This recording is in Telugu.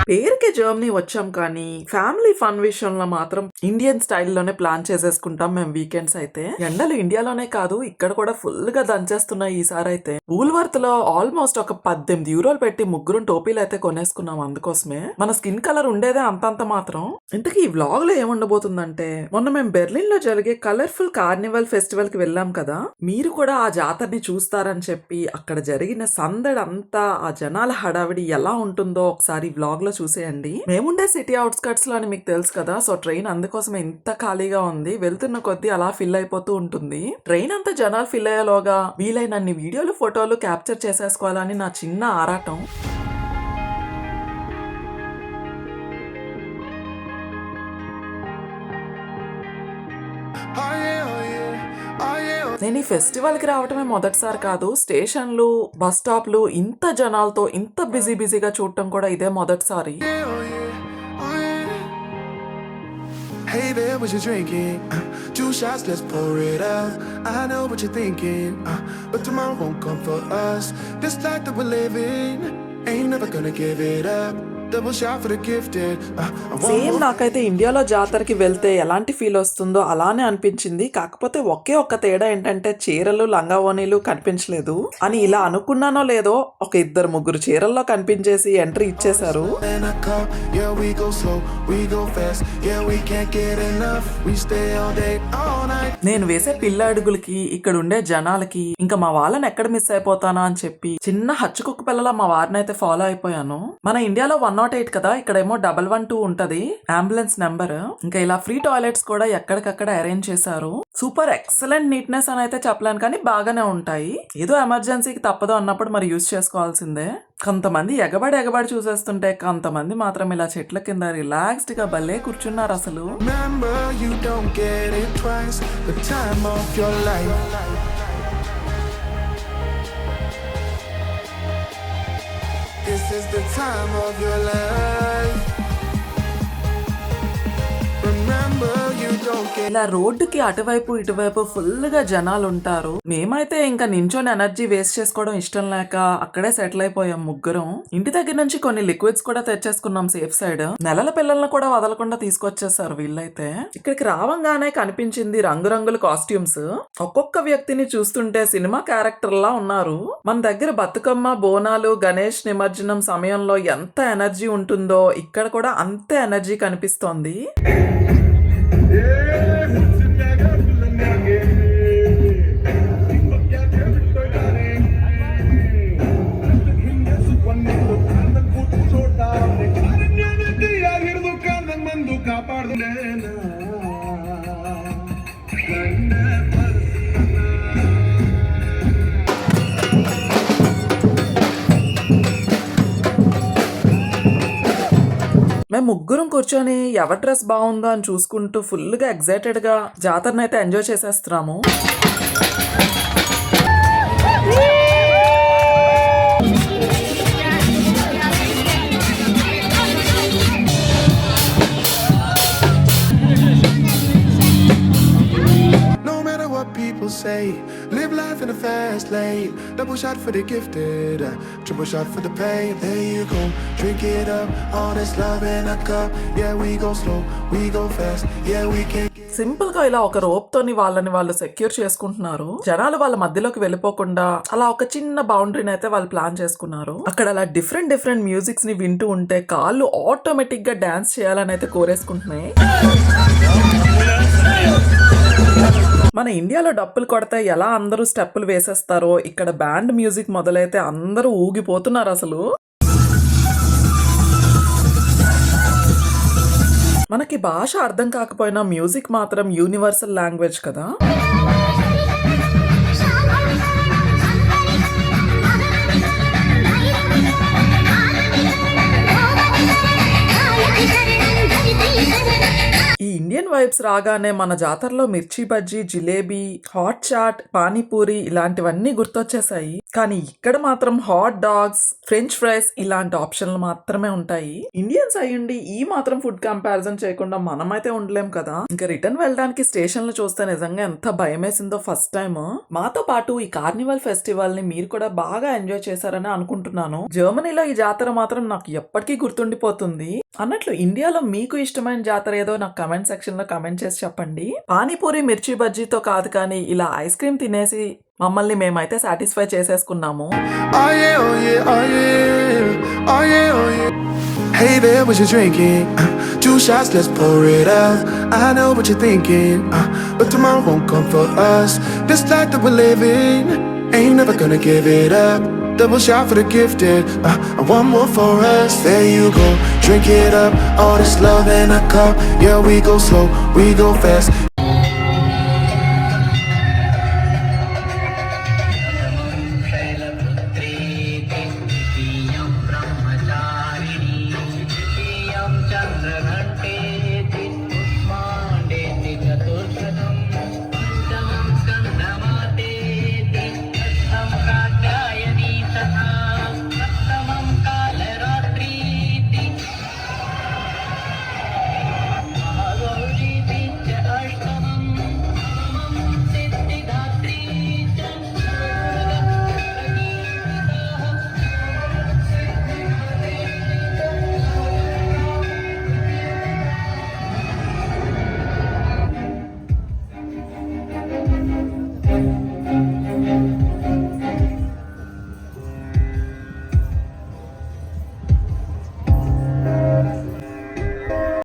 పేరుకే జర్మనీ వచ్చాం కానీ ఫ్యామిలీ ఫన్ విషయంలో మాత్రం ఇండియన్ స్టైల్లోనే ప్లాన్ చేసేసుకుంటాం మేము వీకెండ్స్ అయితే. ఎండలు ఇండియాలోనే కాదు ఇక్కడ కూడా ఫుల్ గా దంచేస్తున్నాయి ఈసారి అయితే. వూల్వర్త్ లో ఆల్మోస్ట్ ఒక 18 యూరోలు పెట్టి ముగ్గురు టోపీలు అయితే కొనేసుకున్నాం అందుకోసమే. మన స్కిన్ కలర్ ఉండేదే అంతంత మాత్రం. ఇంతకీ ఈ వ్లాగ్ లో ఏముండబోతుందంటే, మొన్న మేము బెర్లిన్ లో జరిగే కలర్ఫుల్ కార్నివల్ ఫెస్టివల్ కి వెళ్ళాం కదా, మీరు కూడా ఆ జాతరని చూస్తారని చెప్పి అక్కడ జరిగిన సందడంతా ఆ జనాల హడావిడి ఎలా ఉంటుందో ఒకసారి వ్లాగ్ లో చూసేయండి. మేముండే సిటీ అవుట్స్కట్స్ లో అని మీకు తెలుసు కదా, సో ట్రైన్ అందుకోసం ఇంత ఖాళీగా ఉంది. వెళ్తున్న కొద్దీ అలా ఫిల్ అయిపోతూ ఉంటుంది. ట్రైన్ అంతా జనాలు ఫిల్ అయ్యేలోగా వీలైనన్ని వీడియోలు ఫోటోలు క్యాప్చర్ చేసేసుకోవాలని నా చిన్న ఆరాటం. నేను ఈ ఫెస్టివల్ కి రావటమే మొదటిసారి కాదు. స్టేషన్లు, బస్ స్టాప్లు ఇంత జనాలతో ఇంత బిజీగా చూడటం కూడా ఇదే మొదటిసారి. Hey there, what you drinking? 2 shots, let's pour it out. I know what you're thinking, but tomorrow won't come for us. This life that we're living, ain't never gonna give it up. Double shot for the gifted. Same నాకైతే ఇండియాలో జాతరకి వెళ్తే ఎలాంటి ఫీల్ వస్తుందో అలానే అనిపించింది. కాకపోతే ఒకే ఒక్క తేడా ఏంటంటే చీరలు, లంగావోనీలు కనిపించలేదు. అని ఇలా అనుకున్నానో లేదో ఒక 2-3 చీరల్లో కనిపించేసి ఎంట్రీ ఇచ్చేశారు. నేను వేసే పిల్ల అడుగులకి ఇక్కడ ఉండే జనాలకి ఇంకా మా వాళ్ళని ఎక్కడ మిస్ అయిపోతానా అని చెప్పి చిన్న హచ్చుకుక్క పిల్లల మా వారిని అయితే ఫాలో అయిపోయాను. మన ఇండియాలో 108 కదా, ఇక్కడేమో 112 ఉంటది అంబులెన్స్ నెంబర్. ఇంకా ఇలా ఫ్రీ టాయిలెట్స్ కూడా ఎక్కడికక్కడ అరేంజ్ చేశారు. సూపర్ ఎక్సలెంట్ నీట్నెస్ అని అయితే చెప్పలేను కానీ బాగానే ఉంటాయి. ఏదో ఎమర్జెన్సీకి తప్పదు అన్నప్పుడు మరి యూజ్ చేసుకోవాల్సిందే. కొంతమంది ఎగబడి చూసేస్తుంటే కొంతమంది మాత్రం ఇలా చెట్ల కింద రిలాక్స్డ్ గా భలే కూర్చున్నారు అసలు. This is the time of your life. Remember, you don't get. ఇలా రోడ్డుకి అటువైపు ఇటువైపు ఫుల్ గా జనాలు ఉంటారు. మేమైతే ఇంకా నించొని ఎనర్జీ వేస్ట్ చేసుకోవడం ఇష్టం లేక అక్కడే సెటిల్ అయిపోయాం ముగ్గురం. ఇంటి దగ్గర నుంచి కొన్ని లిక్విడ్స్ కూడా తెచ్చేసుకున్నాం సేఫ్ సైడ్. నెలల పిల్లల్ని కూడా వదలకుండా తీసుకొచ్చేసారు వీళ్ళైతే. ఇక్కడికి రావంగానే కనిపించింది రంగురంగుల కాస్ట్యూమ్స్. ఒక్కొక్క వ్యక్తిని చూస్తుంటే సినిమా క్యారెక్టర్ లా ఉన్నారు. మన దగ్గర బతుకమ్మ, బోనాలు, గణేష్ నిమజ్జనం సమయంలో ఎంత ఎనర్జీ ఉంటుందో ఇక్కడ కూడా అంతే ఎనర్జీ కనిపిస్తోంది. మేము ముగ్గురం కూర్చొని ఎవరి డ్రెస్ బాగుందో అని చూసుకుంటూ ఫుల్ గా ఎక్సైటెడ్ గా జాతరని అయితే enjoy చేసేస్తున్నాము. People say, live life in a fast lane. Double shot for the gifted, triple shot for the pain. There you go, drink it up. All this love in a cup. Yeah, we go slow, we go fast. Yeah, we can. Simple గా ఇలా ఒక రోప్ తోని వాళ్ళని వాళ్ళు సెక్యూర్ చేసుకుంటున్నారు. జనాలు వాళ్ళ మధ్యలోకి వెళ్ళిపోకుండా అలా ఒక చిన్న బౌండరీని అయితే వాళ్ళు ప్లాన్ చేసుకున్నారు. అక్కడ అలా డిఫరెంట్ మ్యూజిక్స్ ని వింటూ ఉంటే కాళ్ళు ఆటోమేటిక్ గా డాన్స్ చేయాలని అయితే కోరేసుకుంటున్నాయి. మన ఇండియాలో డప్పులు కొడితే ఎలా అందరూ స్టెప్పులు వేసేస్తారో ఇక్కడ బ్యాండ్ మ్యూజిక్ మొదలైతే అందరూ ఊగిపోతున్నారు అసలు. మనకి భాష అర్థం కాకపోయినా మ్యూజిక్ మాత్రం యూనివర్సల్ లాంగ్వేజ్ కదా. ఈ ఇండియన్ ఇండియన్ వైబ్స్ రాగానే మన జాతరలో మిర్చి బజ్జీ, జిలేబీ, హాట్ చాట్, పానీపూరి ఇలాంటివన్నీ గుర్తొచ్చేసాయి. కానీ ఇక్కడ మాత్రం హాట్ డాగ్స్, ఫ్రెంచ్ ఫ్రైస్ ఇలాంటి ఆప్షన్లు మాత్రమే ఉంటాయి. ఇండియన్స్ అయ్యుండి ఈ మాత్రం ఫుడ్ కంపారిజన్ చేయకుండా మనమైతే ఉండలేం కదా. ఇంకా రిటర్న్ వెళ్ళడానికి స్టేషన్లు చూస్తే నిజంగా ఎంత భయమేసిందో ఫస్ట్ టైం. మాతో పాటు ఈ కార్నివల్ ఫెస్టివల్ ని మీరు కూడా బాగా ఎంజాయ్ చేశారని అనుకుంటున్నాను. జర్మనీలో ఈ జాతర మాత్రం నాకు ఎప్పటికీ గుర్తుండిపోతుంది. అన్నట్లు ఇండియాలో మీకు ఇష్టమైన జాతర ఏదో నాకు కమెంట్ సెక్షన్ లో కమెంట్ చేసి చెప్పండి. పానీపూరి, మిర్చి బజ్జీతో కాదు కానీ ఇలా ఐస్ క్రీమ్ తినేసి మమ్మల్ని మేమైతే సాటిస్ఫై చేసేసుకున్నాము. Oh yeah, oh yeah, oh yeah, oh yeah, oh yeah. Hey there, what you drinking? 2 shots, let's pour it out. I know what you're thinking, but tomorrow won't come for us. This life that we're living, ain't never gonna give it up. Double shot for the gifted, and one more for us. There you go, drink it up. All this love in a cup. Yeah, we go slow, we go fast.